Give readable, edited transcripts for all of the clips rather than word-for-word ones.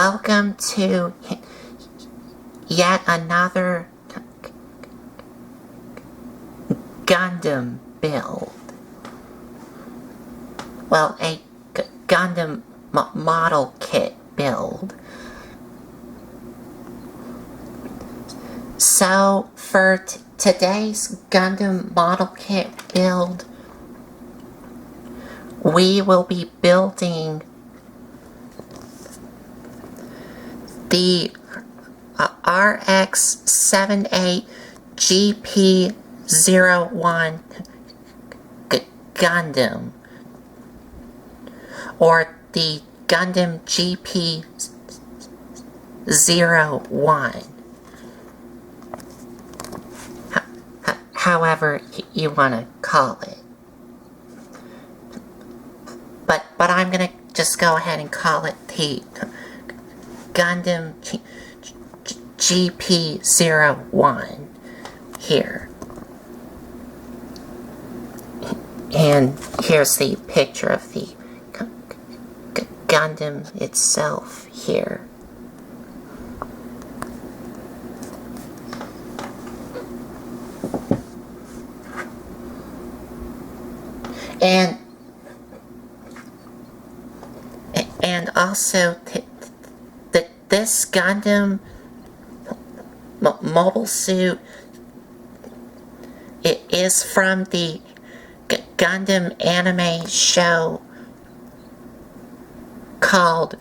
Welcome to yet another Gundam build. Well, a Gundam model kit build. So, for today's Gundam model kit build, we will be building the RX-78 GP01 Gundam, or the Gundam GP01, however you want to call it. But I'm going to just go ahead and call it the Gundam GP01 here. And here's the picture of the Gundam itself here. And also this Gundam Mobile Suit, it is from the Gundam anime show called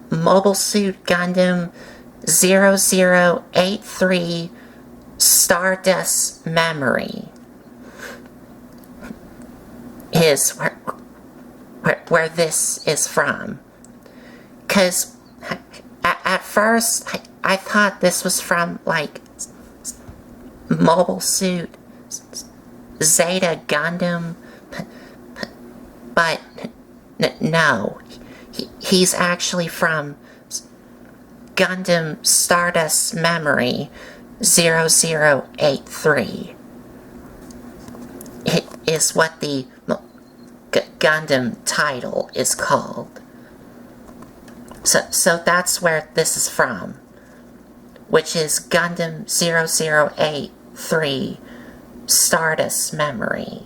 Mobile Suit Gundam 0083 Stardust Memory. Is where this is from. Because at first I thought this was from like Mobile Suit Zeta Gundam, but no, he's actually from Gundam Stardust Memory 0083. It is what the Gundam title is called. So that's where this is from, which is Gundam 0083 Stardust Memory.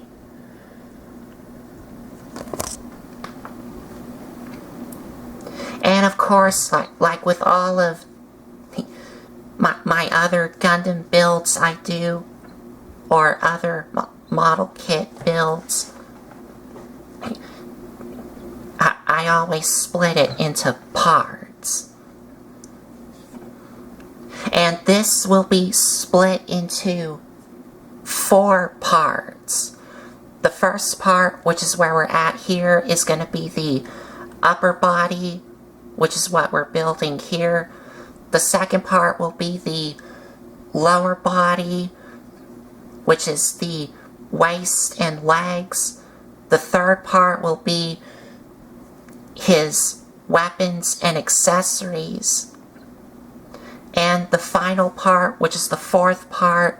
And of course, like with all of my other Gundam builds I do, or other model kit builds, I always split it into parts. And this will be split into 4 parts. The first part, which is where we're at here, is going to be the upper body, which is what we're building here. The second part will be the lower body, which is the waist and legs. The third part will be his weapons and accessories. And the final part, which is the fourth part,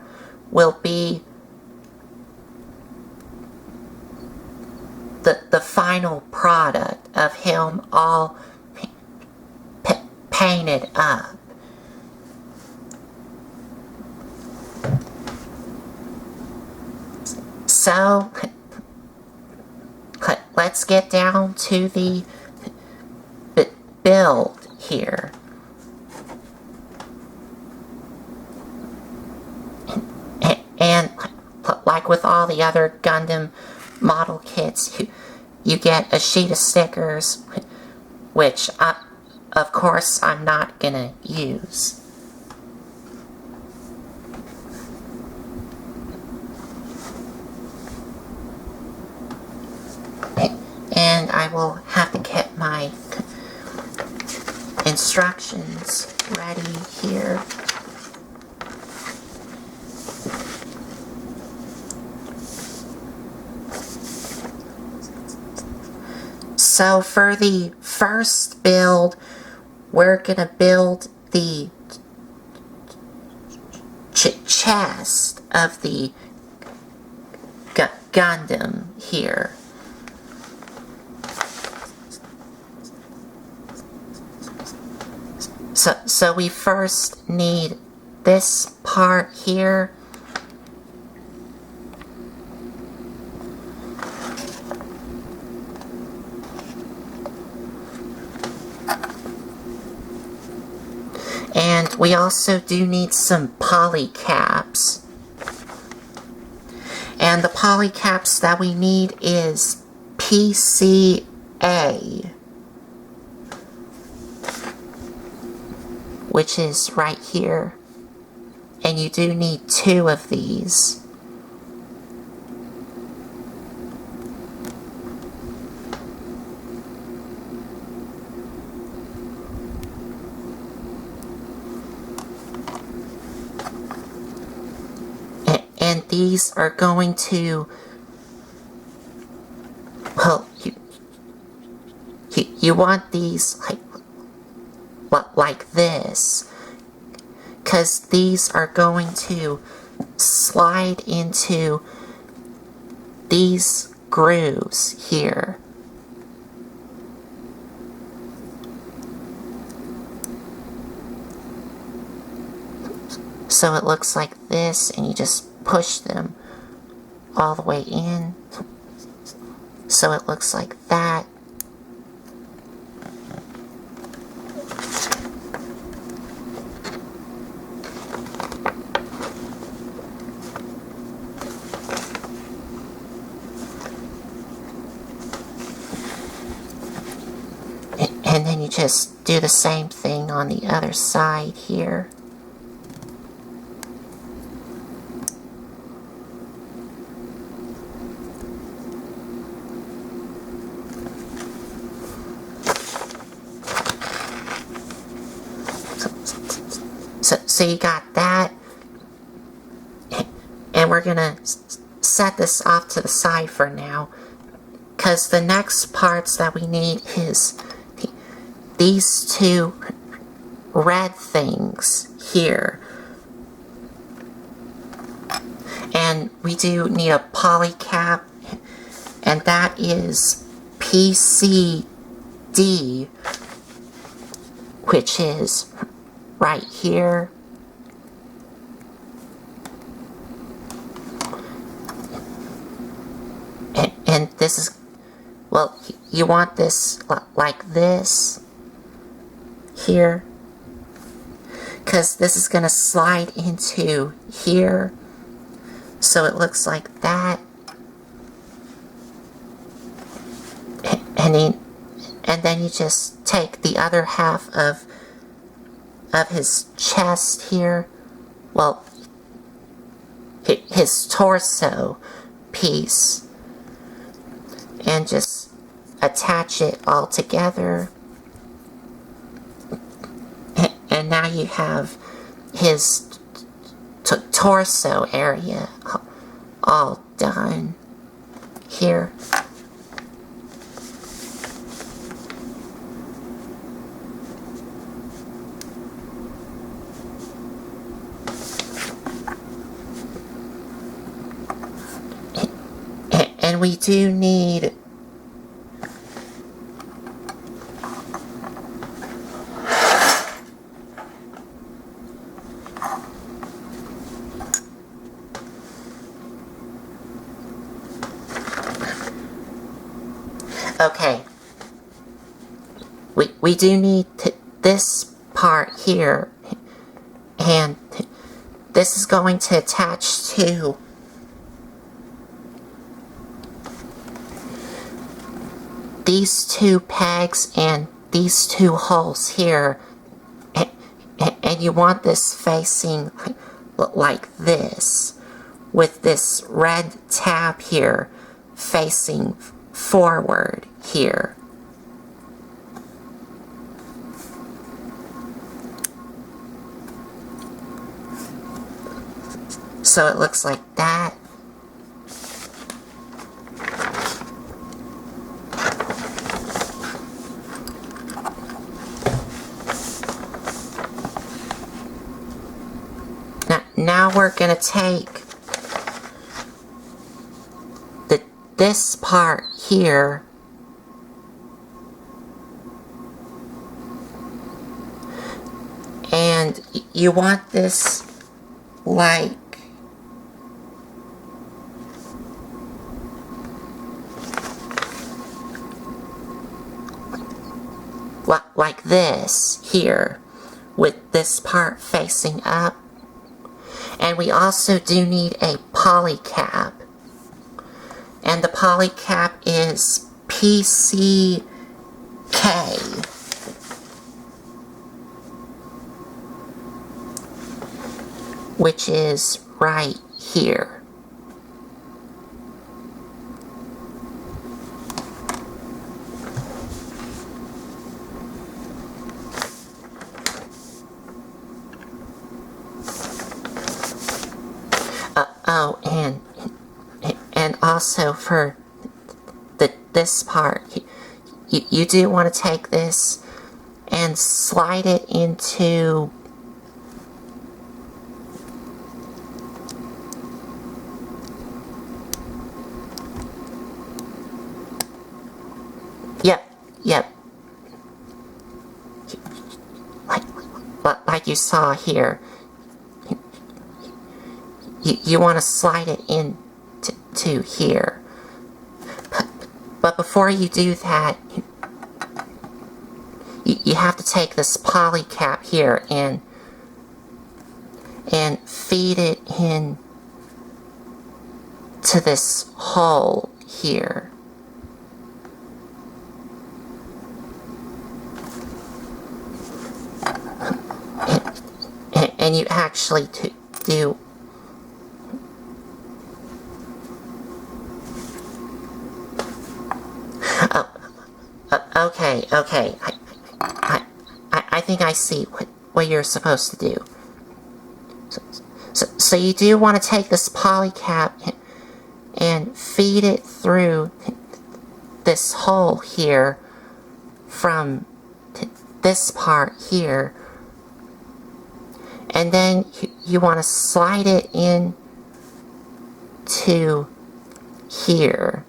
will be the final product of him all painted up. So, let's get down to the build here. And like with all the other Gundam model kits, you get a sheet of stickers, which of course I'm not gonna use. And I will have to get my instructions ready here. So for the first build, we're gonna build the chest of the Gundam here. So we first need this part here. And we also do need some poly caps. And the poly caps that we need is PCA, which is right here. And you do need 2 of these. And these are going to, well, you want these like this, because these are going to slide into these grooves here. So it looks like this, and you just push them all the way in. So it looks like that. And then you just do the same thing on the other side here. So you got that, and we're gonna set this off to the side for now, because the next parts that we need is these 2 red things here. And we do need a poly cap, and that is PCD, which is right here. And this is, well, you want this like this here, because this is going to slide into here, so it looks like that. And then you just take the other half of his chest here, well, his torso piece, and just attach it all together. And now you have his torso area all done here. And we do need okay, we do need this part here, and this is going to attach to these 2 pegs and these 2 holes here, and you want this facing like this, with this red tab here facing forward here. So it looks like that. Now we're going to take this part here And you want this like this here, with this part facing up. And we also do need a poly cap. And the poly cap is PCK, which is right here. Oh, and also for this part, you do want to take this and slide it into Yep. Like you saw here. You want to slide it in to here. But before you do that, you have to take this poly cap here and feed it in to this hole here. And you actually do okay. I think I see what you're supposed to do. So you do want to take this poly cap and feed it through this hole here from this part here. And then you want to slide it in to here.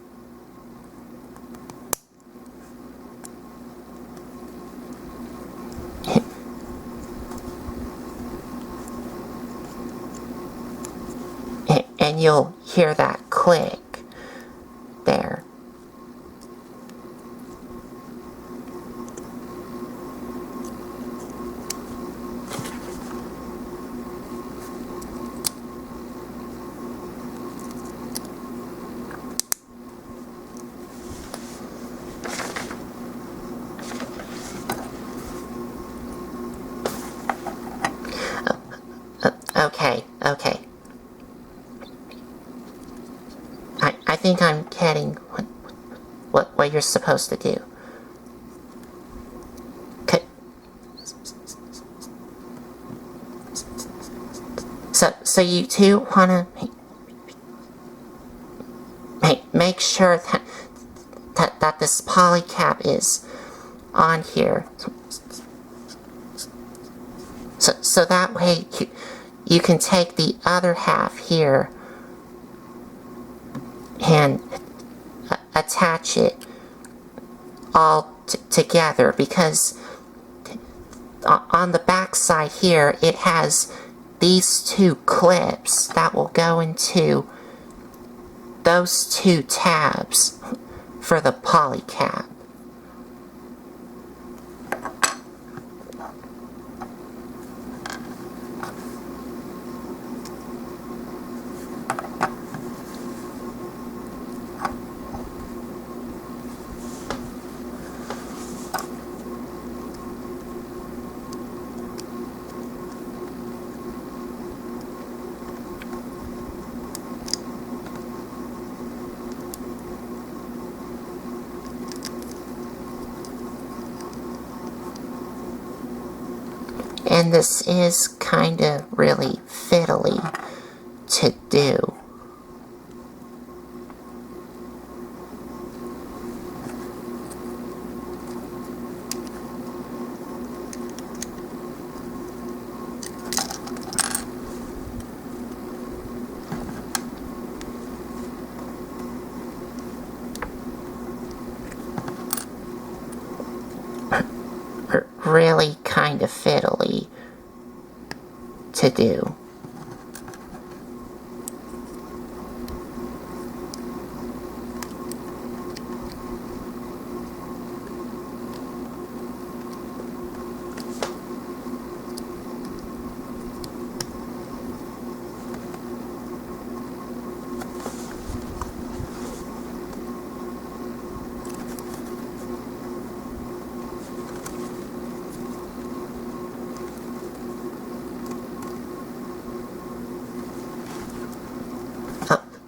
And you'll hear that click there. Okay. I think I'm getting what you're supposed to do. Okay. So you do want to make sure that this poly cap is on here. So that way you can take the other half here and attach it all together, because on the back side here it has these two clips that will go into those two tabs for the poly cap. And this is kind of really fiddly to do. Really kind of fiddly to do.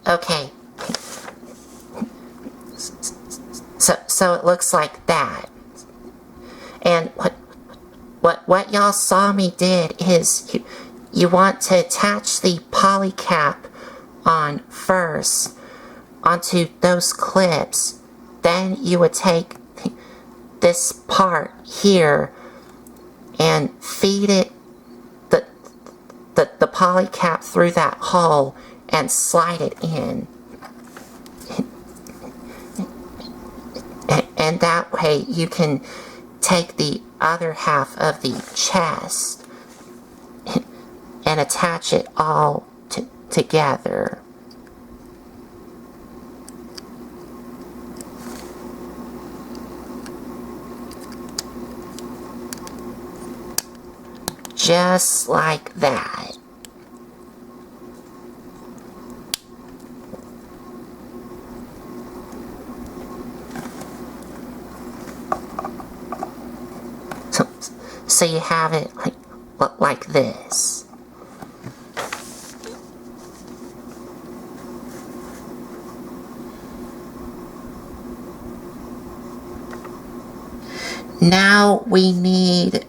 Okay, so it looks like that. And what y'all saw me did is you want to attach the poly cap on first onto those clips. Then you would take this part here and feed it the poly cap through that hole and slide it in. And that way you can take the other half of the chest and attach it all together. Just like that. So you have it like this. Now we need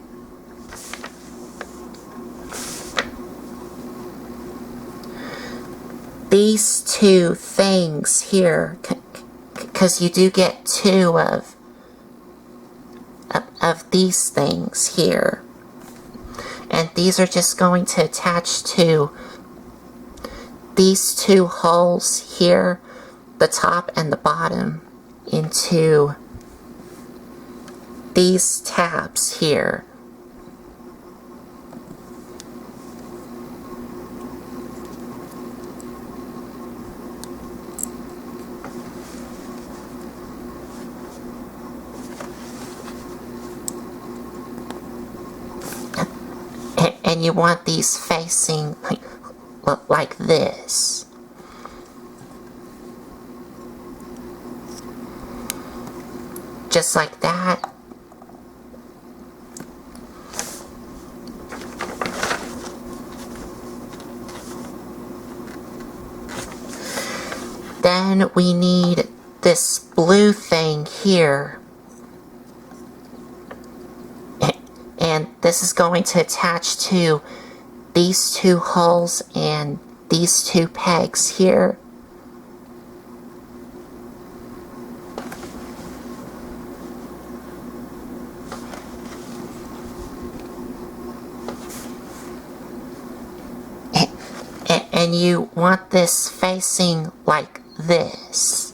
these two things here, because you do get two of these things here. And these are just going to attach to these two holes here, the top and the bottom, into these tabs here. And you want these facing like this. Just like that. Then we need this blue thing here. And this is going to attach to these two holes and these two pegs here. And you want this facing like this.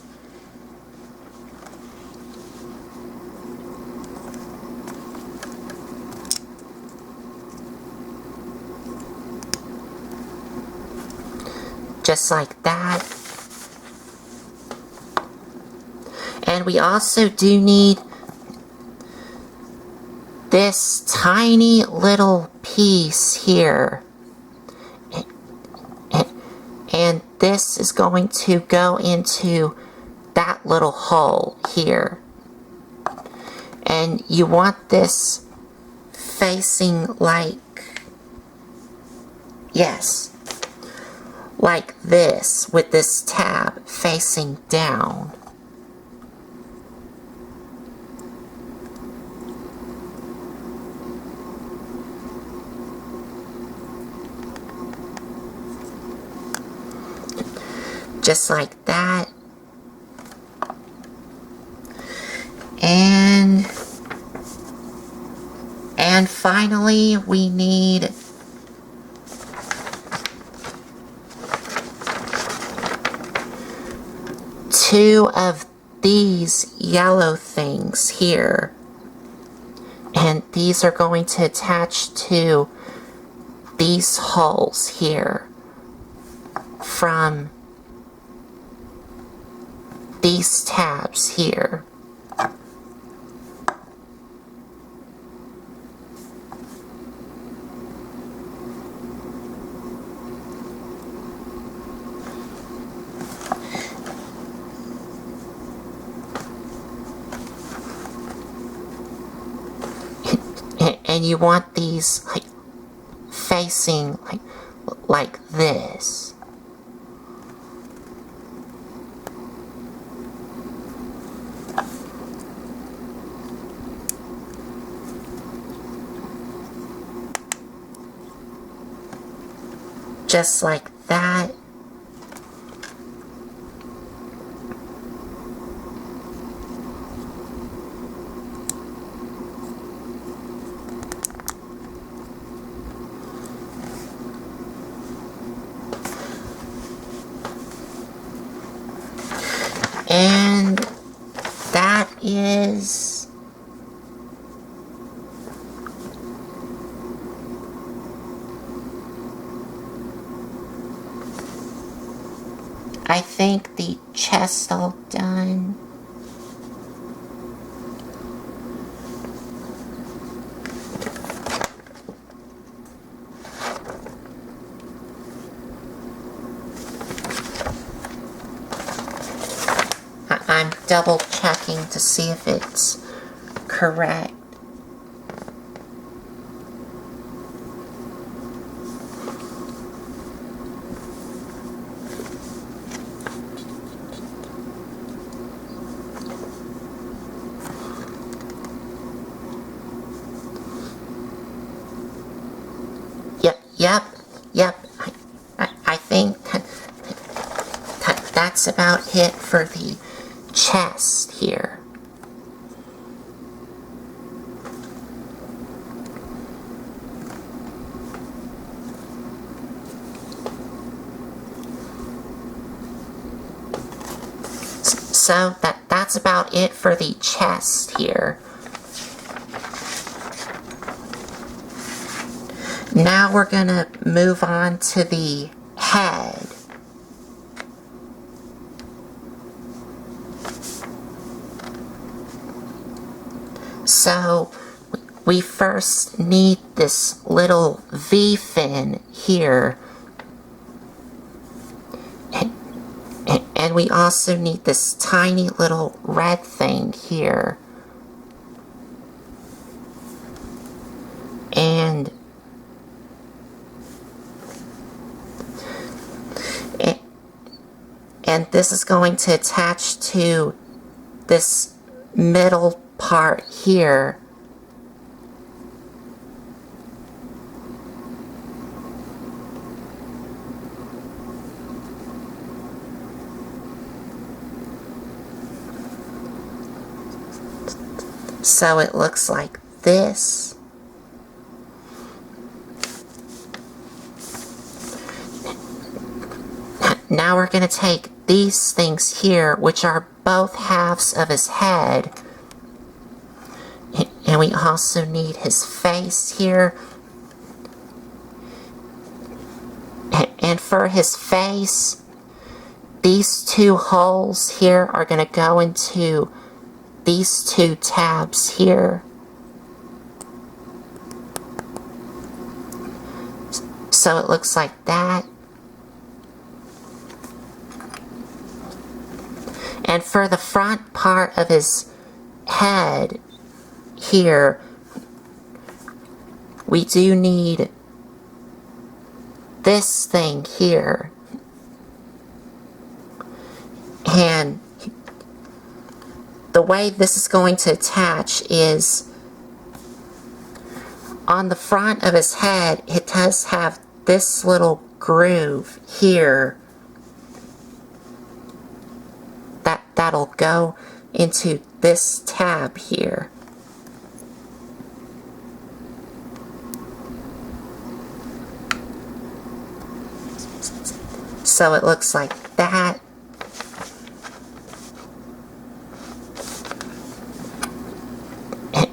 Just like that. And we also do need this tiny little piece here. And this is going to go into that little hole here. And you want this facing like, yes, like this, with this tab facing down. Just like that. And finally we need two of these yellow things here. And these are going to attach to these holes here from these tabs here. And you want these like facing like this. Just like that. And that is I think the chest all done. I'm double checking to see if it's correct. Yep. I think that's about it for the chest here. So that's about it for the chest here. Now we're gonna move on to the head. So we first need this little V fin here. And we also need this tiny little red thing here. And this is going to attach to this middle part here. So it looks like this. Now we're going to take these things here, which are both halves of his head. And we also need his face here. And for his face, these two holes here are going to go into these two tabs here. So it looks like that. And for the front part of his head here, we do need this thing here. And the way this is going to attach is on the front of his head, it does have this little groove here that'll go into this tab here. So it looks like that.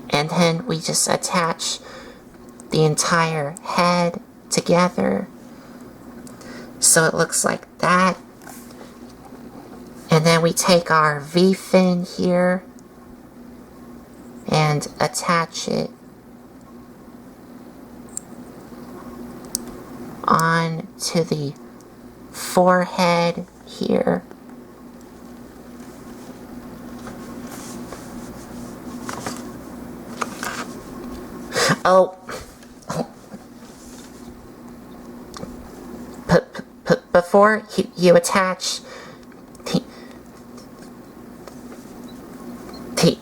And then we just attach the entire head together. So it looks like that. And then we take our V-fin here and attach it on to the forehead here. Oh, before you attach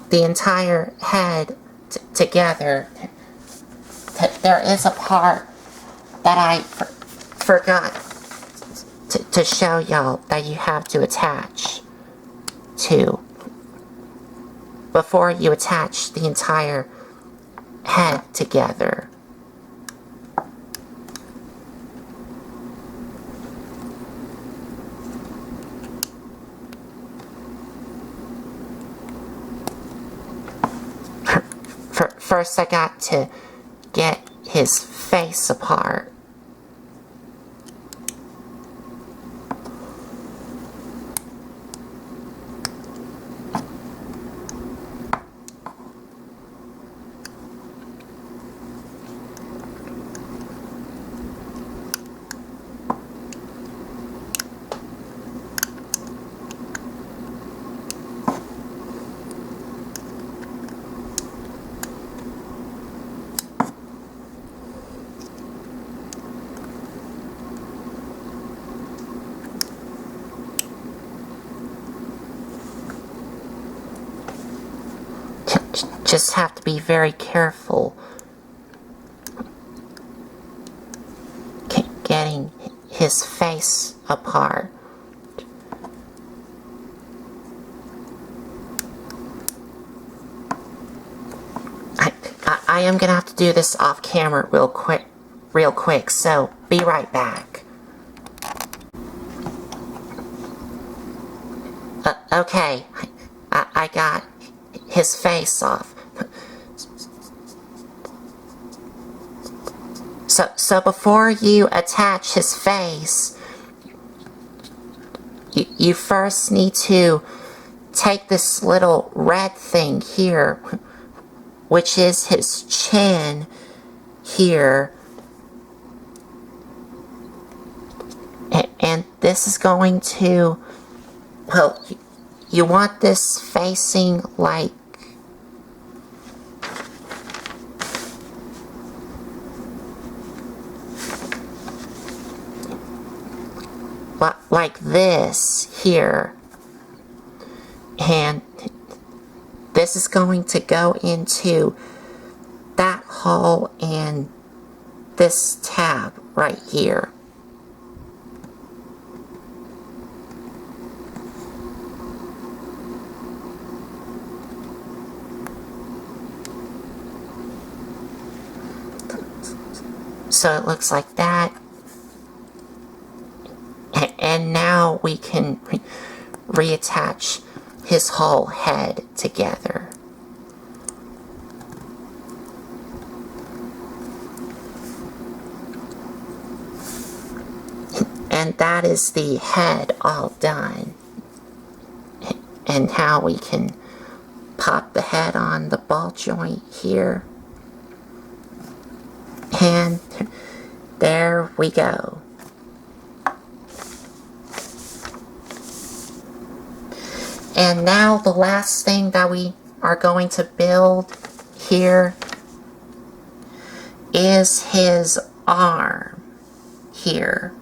the entire head together, there is a part that I forgot to show y'all that you have to attach to before you attach the entire head together. First, I got to get his face apart. Just have to be very careful getting his face apart. I am gonna have to do this off camera real quick, so be right back. Okay, I got his face off. So before you attach his face, you first need to take this little red thing here, which is his chin here, and this is going to, well, you want this facing like this here, and this is going to go into that hole and this tab right here. So it looks like that. And now we can reattach his whole head together. And that is the head all done. And how we can pop the head on the ball joint here. And there we go. And now the last thing that we are going to build here is his arm here.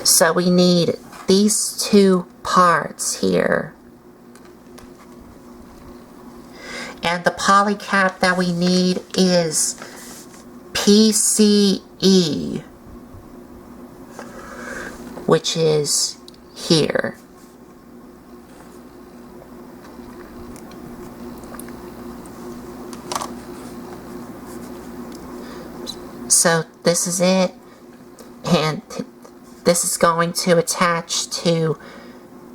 So we need these two parts here. And the polycap that we need is PCE, which is here. So this is it, and this is going to attach to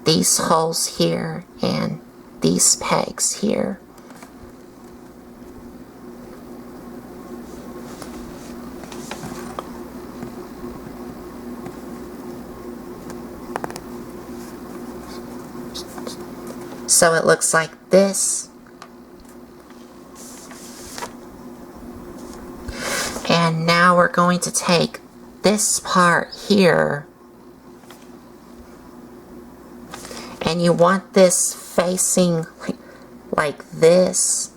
these holes here and these pegs here. So it looks like this. And now we're going to take this part here, and you want this facing like this,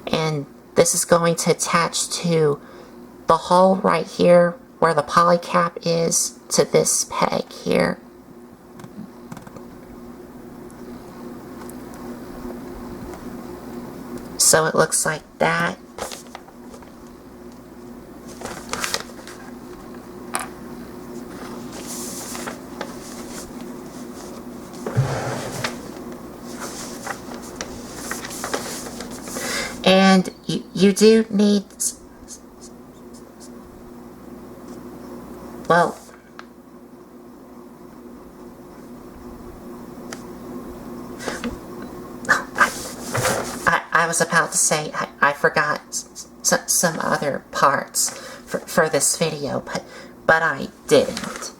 and this is going to attach to the hole right here where the polycap is to this peg here. So it looks like that. And you do need, well, I was about to say I forgot some other parts for this video, but I didn't.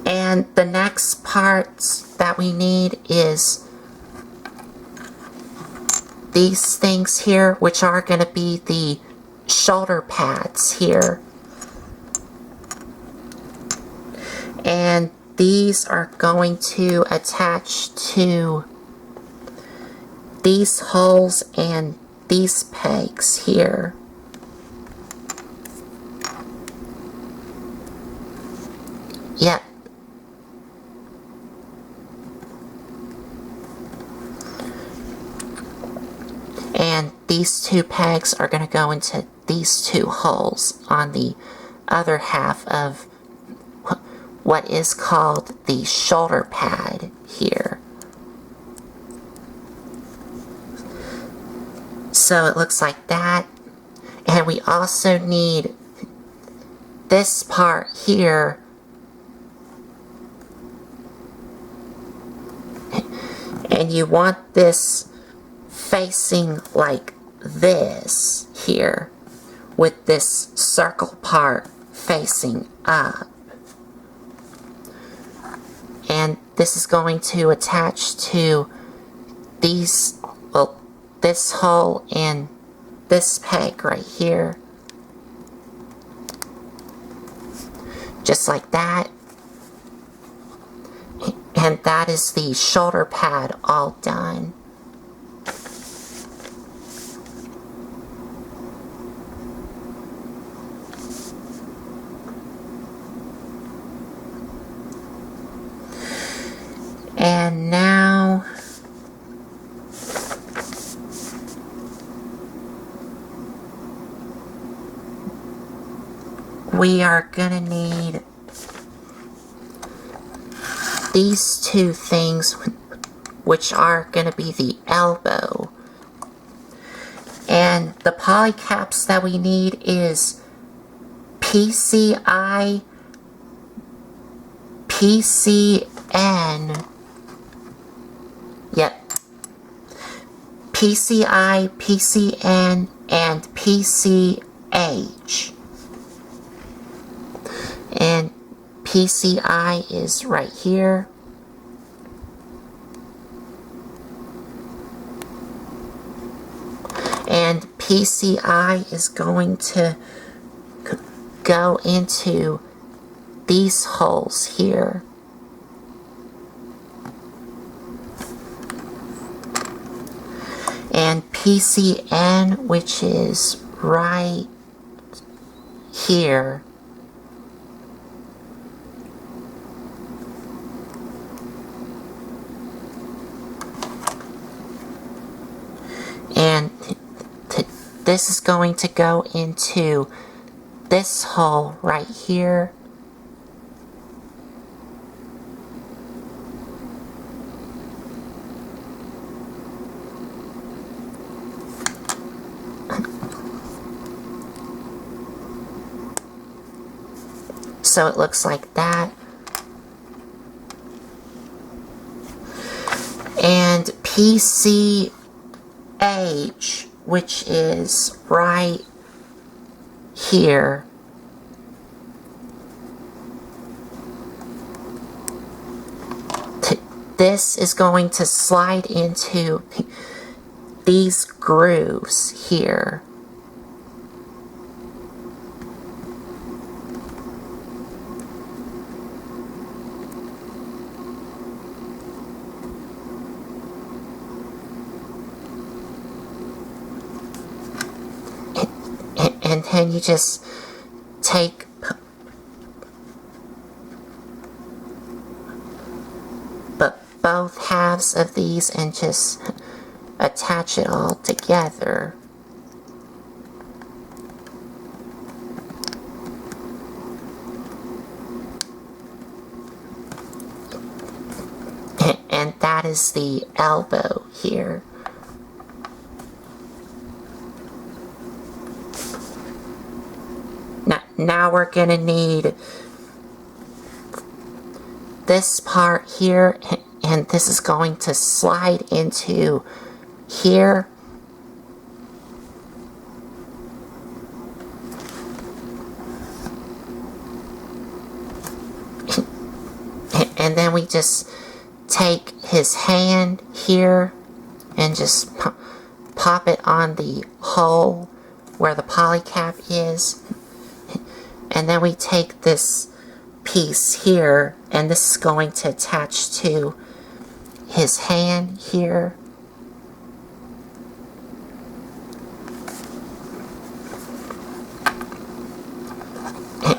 And the next parts that we need is these things here, which are going to be the shoulder pads here. And these are going to attach to these holes and these pegs here. Yep. And these two pegs are going to go into these two holes on the other half of what is called the shoulder pad here. So it looks like that. And we also need this part here. And you want this facing like this here, with this circle part facing up. And this is going to attach to these, well, this hole and this peg right here. Just like that. And that is the shoulder pad all done. And now we are gonna need these two things, which are gonna be the elbow. And the polycaps that we need is PCI, PCN, yep, PCI, PCN, and PCH. And PCI is right here. And PCI is going to go into these holes here. And PCN, which is right here, and this is going to go into this hole right here. So it looks like that. And PCH, which is right here. this is going to slide into these grooves here. And then you just take both halves of these and just attach it all together. And that is the elbow here. Now we're gonna need this part here, and this is going to slide into here. And then we just take his hand here and just pop it on the hole where the polycap is. And then we take this piece here, and this is going to attach to his hand here.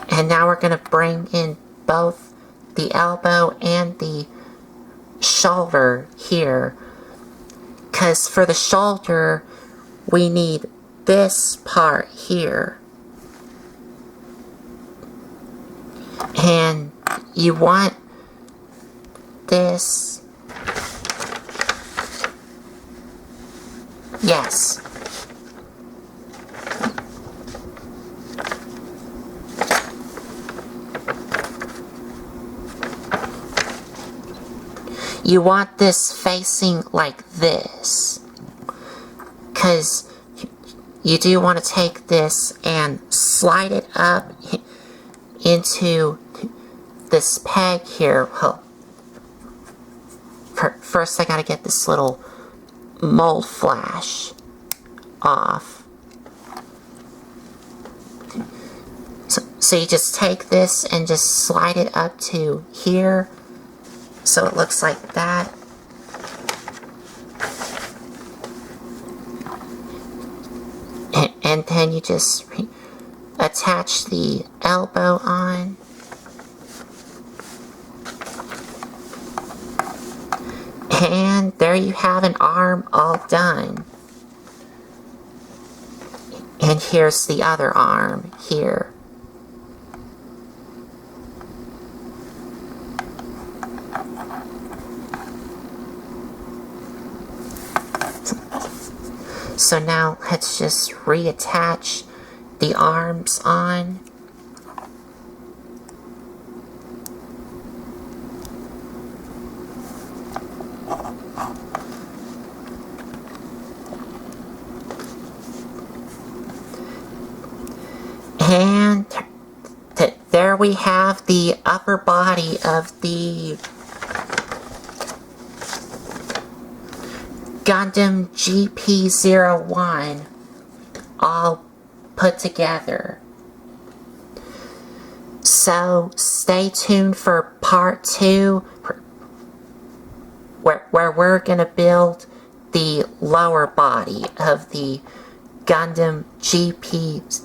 And now we're going to bring in both the elbow and the shoulder here. Because for the shoulder, we need this part here. And you want this, yes. You want this facing like this, because you do want to take this and slide it up into this peg here. Well, first I gotta get this little mold flash off. So you just take this and just slide it up to here, so it looks like that. And then you just attach the elbow on. And there you have an arm all done. And here's the other arm here. So now let's just reattach the arms on. And there we have the upper body of the Gundam GP01 all put together. So stay tuned for part 2 where we're gonna build the lower body of the Gundam GP0.